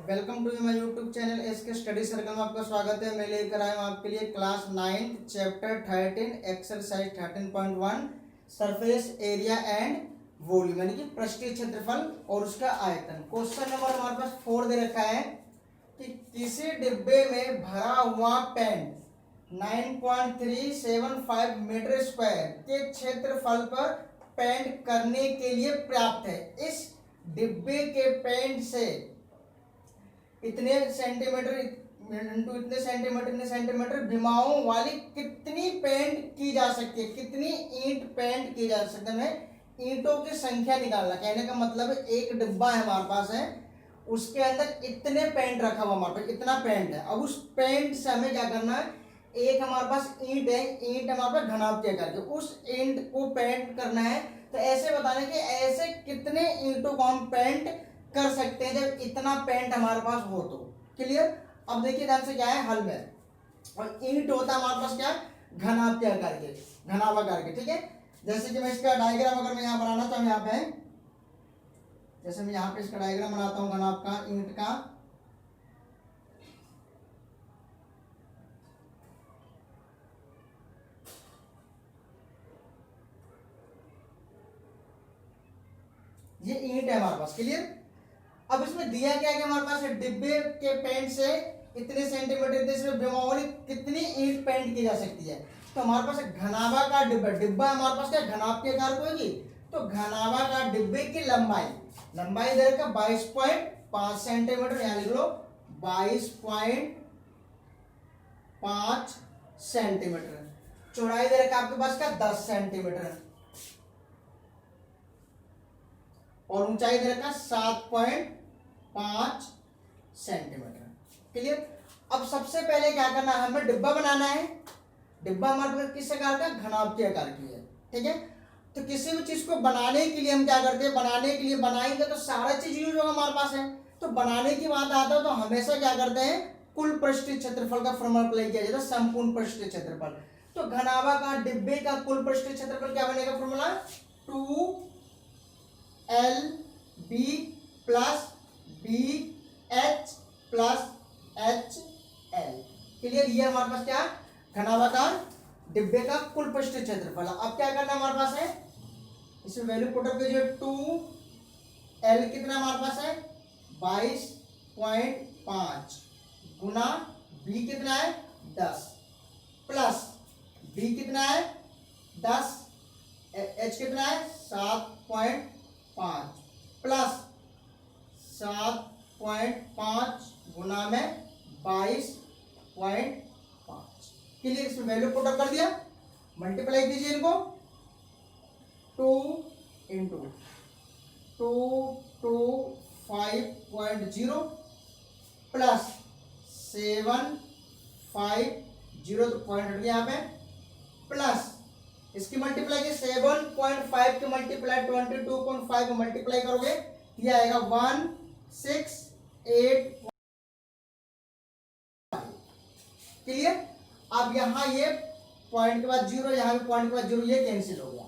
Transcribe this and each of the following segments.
Welcome to my YouTube channel SK study circle में आपका स्वागत है। मैं लेकर आया हूँ आपके लिए class 9 chapter 13 exercise 13.1 surface area and volume यानी कि पृष्ठीय क्षेत्रफल और उसका आयतन। क्वेश्चन नंबर हमारे पास 4 दे रखा है कि किसी डिब्बे में भरा हुआ पेंट 9.375 मीटर स्क्वायर के क्षेत्रफल पर पेंट करने के लिए पर्याप्त है। इस डिब्बे के पेंट से इतने सेंटीमीटर इतने सेंटीमीटर विमाओं वाली कितनी पेंट की जा सकती है, कितनी ईंट पेंट की जा सकती है। हमें ईंटों की संख्या निकालना, कहने का मतलब एक डिब्बा है हमारे पास है, उसके अंदर इतने पेंट रखा हुआ हमारे पास, इतना पेंट है। अब उस पेंट से हमें क्या करना है, एक हमारे पास ईंट है, ईंट हमारे पास घनाभ करके उस ईंट को पेंट करना है। तो ऐसे बताने कि ऐसे कितने ईंटों को हम पेंट कर सकते हैं जब इतना पेंट हमारे पास हो तो। क्लियर। अब देखिए ध्यान से क्या है हल में, और ईंट होता है हमारे पास क्या, घनाभ करके। ठीक है, जैसे कि मैं इसका डायग्राम अगर मैं यहाँ बनाना चाहूँ, यहाँ पे जैसे मैं यहाँ पे इसका डायग्राम बनाता हूँ घनाभ का, ईंट का। ये ईंट है हमारे पास। क्लियर। अब इसमें दिया क्या है हमारे पास डिब्बे के पेंट से इतने सेंटीमीटर कितनी ईंट पेंट की जा सकती है। तो हमारे पास घनाभा का डिब्बा हमारे पास क्या घनाभ के आकार को होगी। तो घनाभा का डिब्बे की लंबाई इधर का 22.5 सेंटीमीटर, यहाँ लिख लो 22.5 सेंटीमीटर। चौड़ाई इधर का आपके पास का 10 सेंटीमीटर और ऊंचाई इधर का 7.5 सेंटीमीटर। क्लियर। अब सबसे पहले क्या करना है, हमें डिब्बा बनाना है। डिब्बा हमारे पास किस आकार का, घनाभ के आकार की है। ठीक है, तो किसी भी चीज को बनाने के लिए हम क्या करते हैं, बनाने के लिए बनाएंगे तो सारा चीज यूज होगा हमारे पास है। तो बनाने की बात आता है तो हमेशा क्या करते हैं, कुल पृष्ठीय क्षेत्रफल का फॉर्मूला अप्लाई किया जाता है, संपूर्ण पृष्ठीय क्षेत्रफल। तो घनाभा का डिब्बे का कुल पृष्ठीय क्षेत्रफल क्या बनेगा, formula 2LB plus BH plus HL। Clear. ये हमारे पास क्या, घनाभाकार डिब्बे का कुल पृष्ठीय क्षेत्रफल। अब क्या करना हमारे पास है, इसमें वैल्यू पुट अप कीजिए। 2L कितना हमारे पास है 22.5 गुना B कितना है 10 प्लस B कितना है 10, H कितना है 7.5 प्लस 7.5 गुना में 22.5। क्लियर। इसमें वैल्यू पुट अप कर दिया, मल्टीप्लाई कीजिए इनको। 2 इंटू 225.0 प्लस 750 तो पॉइंट हट गया यहाँ पे, प्लस इसकी मल्टीप्लाई की 7.5 की मल्टीप्लाई 22.5 को मल्टीप्लाई करोगे ये आएगा 168। क्लियर। अब यहां ये पॉइंट के बाद 0, यहां भी पॉइंट के बाद 0, ये कैंसिल हो गया।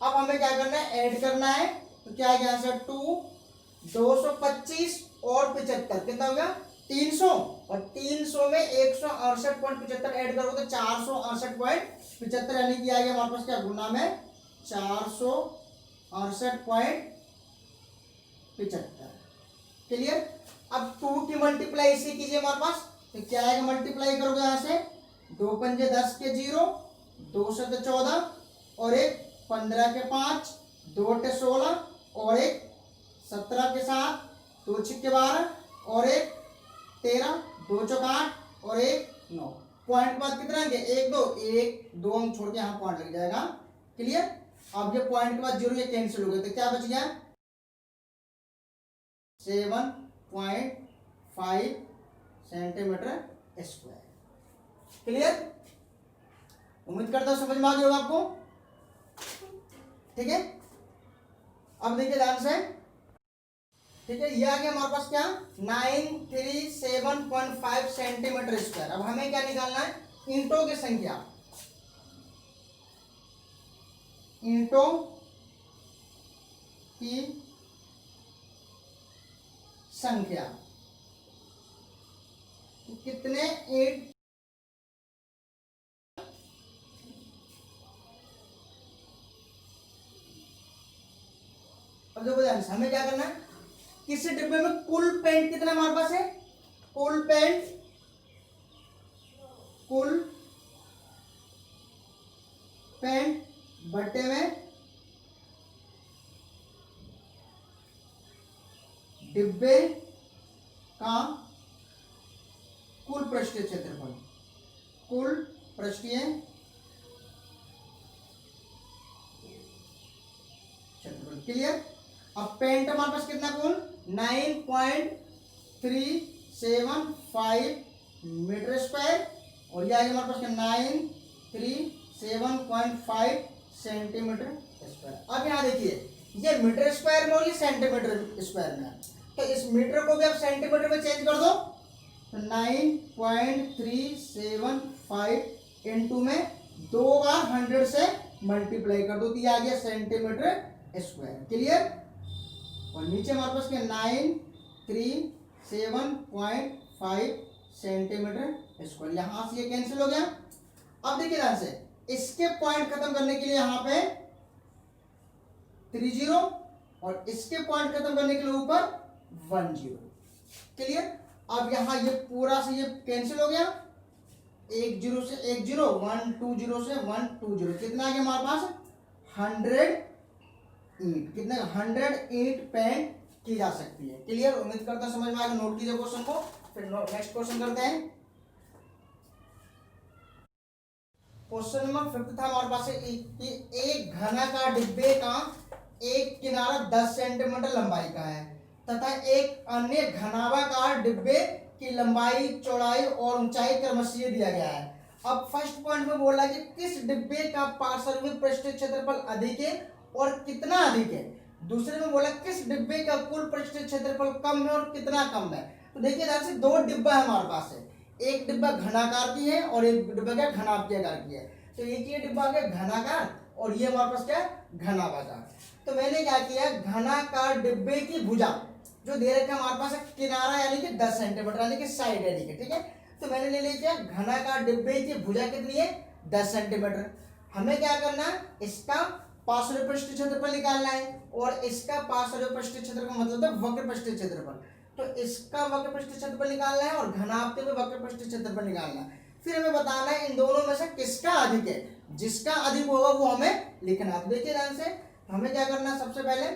अब हमें क्या करना है, ऐड करना है। तो क्या है आंसर 225 और 75 कितना हो गया 300, और 300 में 168.75 ऐड करोगे तो 468.75 यानी कि आ गया हमारे पास क्या, गुना में 468.75। क्लियर। अब 2 की मल्टीप्लाई इसे कीजिए हमारे पास, तो क्या आएगा, मल्टीप्लाई करोगे यहां से 2 पंजे 10 के 0, 2 7 14 और एक 15 के 5, 2 8 16 और एक 17 के 7, 2 6 के 12 और एक 13, 2 4 8 और एक 9। पॉइंट बाद कितना है, 1 2 अंक छोड़ के यहाँ पॉइंट लग जाएगा। क्लियर। अब ये पॉइंट के बाद 0 ये कैंसिल हो गया तो क्या बच गया 7.5 सेंटीमीटर स्क्वायर। क्लियर। उम्मीद करता हूं समझ में आ गया होगा आपको। ठीक है, अब देखिए ध्यान से। ठीक है, ये आ गया हमारे पास क्या 937.5 सेंटीमीटर स्क्वायर। अब हमें क्या निकालना है, ईंटों की संख्या। ईंटों की संख्या कितने ईंट, अब देखो ध्यान से हमें क्या करना है, किसी डिब्बे में कुल पेंट कितना हमारे पास है, कुल पेंट, कुल पेंट बटे में डिब्बे का कुल पृष्ठीय क्षेत्रफल, कुल पृष्ठीय क्षेत्रफल। क्लियर। अब पेंट हमारे पास कितना कुल 9.375 मीटर स्क्वायर, और यह हमारे पास 937.5 सेंटीमीटर स्क्वायर। अब यहाँ देखिए ये मीटर स्क्वायर में और ये सेंटीमीटर स्क्वायर में है, तो इस मीटर को भी आप सेंटीमीटर में चेंज कर दो, तो 9.375 इंटू में 2 बार 100 से मल्टीप्लाई कर दो, तो ये आ गया सेंटीमीटर स्क्वायर। क्लियर। और नीचे हमारे पास क्या 937.5 सेंटीमीटर स्क्वायर, यहां से ये कैंसिल हो गया। अब देखिए ध्यान से, इसके पॉइंट खत्म करने के लिए यहां पे 30 और इसके पॉइंट खत्म करने के लिए ऊपर 10। क्लियर। अब यहां ये पूरा से ये कैंसिल हो गया, 1 0 से 1 0, 1 2 0 से 1 2 0, कितना आ गया हमारे पास 100 ईंट, कितने 100 ईंट पेंट की जा सकती है। क्लियर। उम्मीद करता हूं समझ में आएगा। नोट कीजिए क्वेश्चन को, फिर नेक्स्ट क्वेश्चन करते हैं। क्वेश्चन नंबर 5 था हमारे पास कि एक घनाकार डिब्बे का एक किनारा 10 सेंटीमीटर लंबाई का है तथा एक अन्य घनाभाकार डिब्बे की लंबाई, चौड़ाई और ऊंचाई क्रमशः दिया गया है। अब फर्स्ट पॉइंट में बोला कि किस डिब्बे का पार्श्वीय पृष्ठीय क्षेत्रफल अधिक है और कितना अधिक है। दूसरे में बोला किस डिब्बे का कुल पृष्ठीय क्षेत्रफल कम है और कितना कम है। तो देखिए ध्यान से, 2 डिब्बा हमारे पास है, एक डिब्बा घनाकार की है और एक डिब्बा क्या घनाभ्याकार की है। तो एक ये डिब्बा क्या घनाकार और ये हमारे पास क्या घनाभाकार। तो मैंने क्या किया, घनाकार डिब्बे की भुजा जो दे रखा है हमारे पास किनारा यानी कि 10 सेंटीमीटर यानी कि साइड यानी कि, ठीक है। तो मैंने ले लिया घनाकार डिब्बे की भुजा कितनी है 10 सेंटीमीटर। हमें क्या करना है, इसका पार्श्वीय पृष्ठीय क्षेत्रफल निकालना है और इसका पार्श्वीय पृष्ठीय क्षेत्रफल मतलब है वक्र पृष्ठीय क्षेत्रफल। तो इसका वक्र पृष्ठीय क्षेत्रफल निकालना है और घनाभ में वक्र पृष्ठीय क्षेत्रफल निकालना है। फिर हमें बताना है इन दोनों में से किसका अधिक है, जिसका अधिक होगा वो हमें लिखना है। देखिए ध्यान से, हमें क्या करना है, सबसे पहले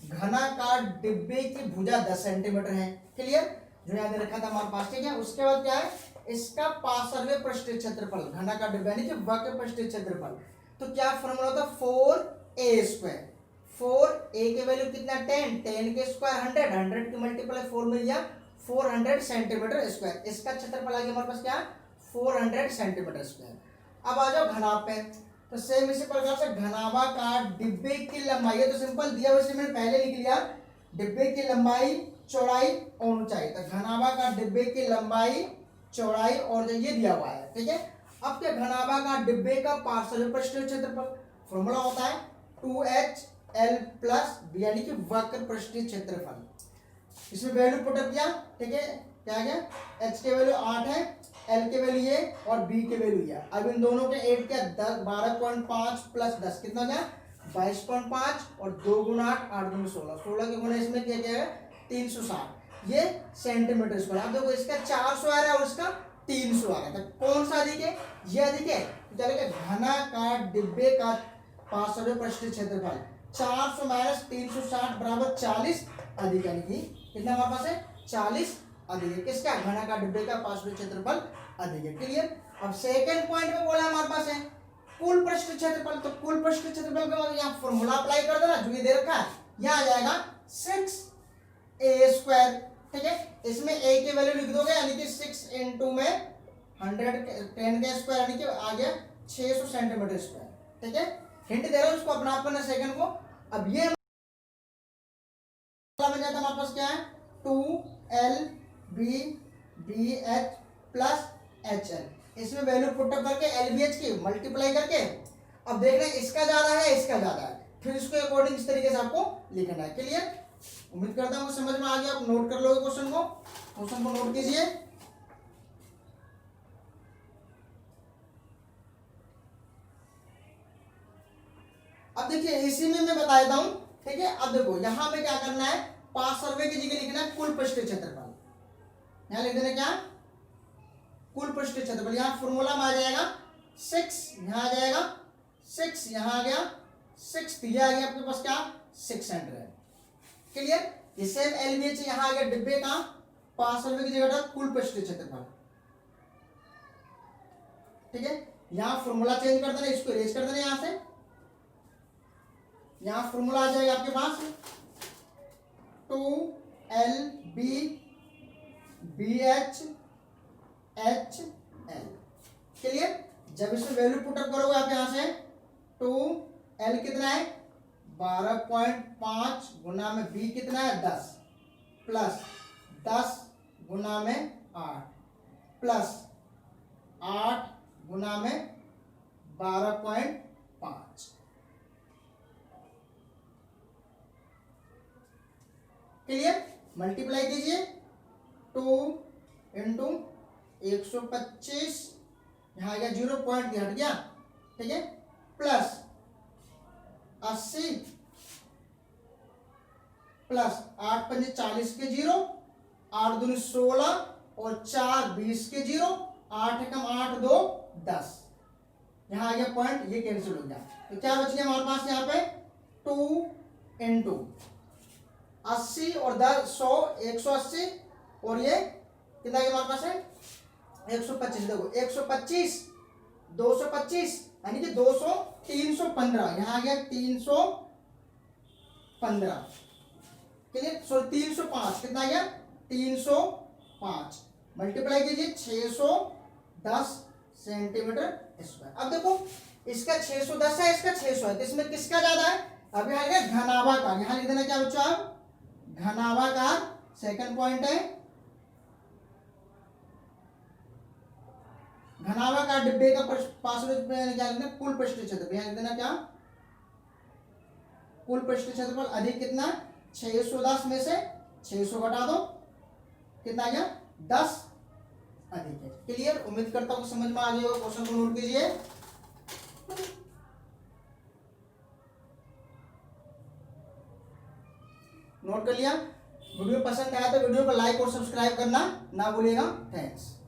घनाकार डिब्बे की भुजा 10 सेंटीमीटर है। क्लियर। जो यहाँ रखा था हमारे पास, ठीक है। उसके बाद क्या है, इसका पार्श्वीय पृष्ठीय क्षेत्रफल घनाकार डिब्बा यानी कि वक्र पृष्ठीय क्षेत्रफल। तो क्या फॉर्मूला होता है 4a²। 4a की वैल्यू कितना 10, 10 के स्क्वायर 100, 100 की मल्टीप्लाई 4 में दिया 400 सेंटीमीटर स्क्वायर। इसका क्षेत्रफल आ गया हमारे पास क्या 400 सेंटीमीटर स्क्वायर। अब आ जाओ घनाभ पे, तो सेम इसी प्रकार से घनाभाकार डिब्बे की लंबाई है, तो सिंपल दिया वैसे मैंने पहले लिख लिया, डिब्बे की लंबाई, चौड़ाई और ऊंचाई। तो घनाभाकार डिब्बे की लंबाई, चौड़ाई और ये दिया हुआ है, ठीक है। अब क्या घनाभाकार डिब्बे का पार्श्वीय पृष्ठीय क्षेत्रफल फॉर्मूला होता है 2HL प्लस b यानी कि वक्र पृष्ठीय क्षेत्रफल। इसमें वैल्यू पुटअप किया, ठीक है। क्या गया, h के वैल्यू 8 है, l के वैल्यू ये और b के वैल्यू ये। अब इन दोनों के 8 क्या 12.5 प्लस 10 कितना गया 22.5 और 2 गुना 8, 8 दूनी 16, 16 के गुना इसमें क्या क्या है 360, ये सेंटीमीटर स्क्वायर। अब देखो इसका 400 आ रहा है और इसका 300 आ रहा है, तो कौन सा अधिक है, ये अधिक है। तो चलेगा घनाकार डिब्बे का पार्श्वीय पृष्ठीय क्षेत्रफल 400 माइनस 360 बराबर 40 अधिक, यानी कि कितना हमारे पास है 40 अधिक है। किसका, घनाकार डिब्बे का पार्श्वीय क्षेत्रफल अधिक है। क्लियर। अब सेकंड पॉइंट में बोला हमारे पास है कुल पृष्ठीय क्षेत्रफल, तो कुल पृष्ठीय क्षेत्रफल का मतलब यहाँ फॉर्मूला अप्लाई कर देना जो ये दे रखा है, यहाँ आ जाएगा 6a², ठीक है। इसमें a की वैल्यू लिख दोगे यानी कि 6 इंटू में 100 10 के स्क्वायर यानी कि आ गया 600 सेंटीमीटर स्क्वायर, ठीक है। हिंट दे रहा हूं उसको अपना आप करना सेकंड को। अब ये में जाता हमारे पास क्या है 2LBBH प्लस HL, इसमें वैल्यू पुटअप करके LBH की मल्टीप्लाई करके अब देखना इसका ज्यादा है इसका ज्यादा है, फिर इसको अकॉर्डिंग इस तरीके से आपको लिखना है। क्लियर। उम्मीद करता हूँ समझ में आ गया। आप नोट कर लो क्वेश्चन को नोट कीजिए। देखिए इसी में मैं बता देता हूं, ठीक है। अब देखो यहां में क्या करना है, पार्श्व की जगह लिखना है कुल पृष्ठीय क्षेत्रफल। यहां लिख देना क्या, कुल पृष्ठीय क्षेत्रफल। यहां फॉर्मूला में आ जाएगा 6, यहां आ जाएगा 6, यहां आ गया 6, ये आ गया आपके पास क्या 600। क्लियर। ये सेम एलवीएच यहां आ गया डिब्बे का पार्श्व की जगह था कुल पृष्ठीय क्षेत्रफल, ठीक है। यहां फॉर्मूला चेंज कर देना, इसको इरेज कर देना यहां से। यहां फॉर्मूला आ जाएगा आपके पास 2LB BH HL। क्लियर। जब इसमें वैल्यू पुट अप करोगे आप यहां से 2L कितना है 12.5 गुना में B कितना है 10 प्लस 10 गुना में 8 प्लस 8 गुना में 12.5। क्लियर। मल्टीप्लाई कीजिए 2 इंटू 125, यहां आ गया 0 पॉइंट हट गया, ठीक है, प्लस 80 प्लस 8 पंजे 40 के 0, 8 दूनी 16 और 4 20 के 0, 8 कम 8 2 10, यहां आ गया पॉइंट, ये कैंसिल हो गया। तो क्या बच गया हमारे पास यहाँ पे 2 इंटू 80 और 10 100 180 और ये कितना गया हमारे पास है 125। देखो 125 225 यानी कि 200 315, यहां आ गया 315। क्लियर। सो 305 कितना आ गया 305। मल्टीप्लाई कीजिए 610 सेंटीमीटर स्क्वायर। अब देखो इसका 610 है, इसका 600 है, तो इसमें किसका ज्यादा है, अब यहां लिखा घनाभाकार, यहां लिख देना क्या बच्चा घनाभाकार, सेकंड पॉइंट है घनाभाकार डिब्बे का पार्श्व क्या लिखना कुल पृष्ठीय क्षेत्रफल, यहां लिख देना क्या कुल पृष्ठीय क्षेत्रफल अधिक कितना 610 में से 600 घटा दो, कितना आ गया 10 अधिक है। क्लियर। उम्मीद करता हूं समझ में आ गया होगा। क्वेश्चन को नोट कीजिए। नोट कर लिया। वीडियो पसंद आया तो वीडियो को लाइक और सब्सक्राइब करना ना भूलिएगा। थैंक्स।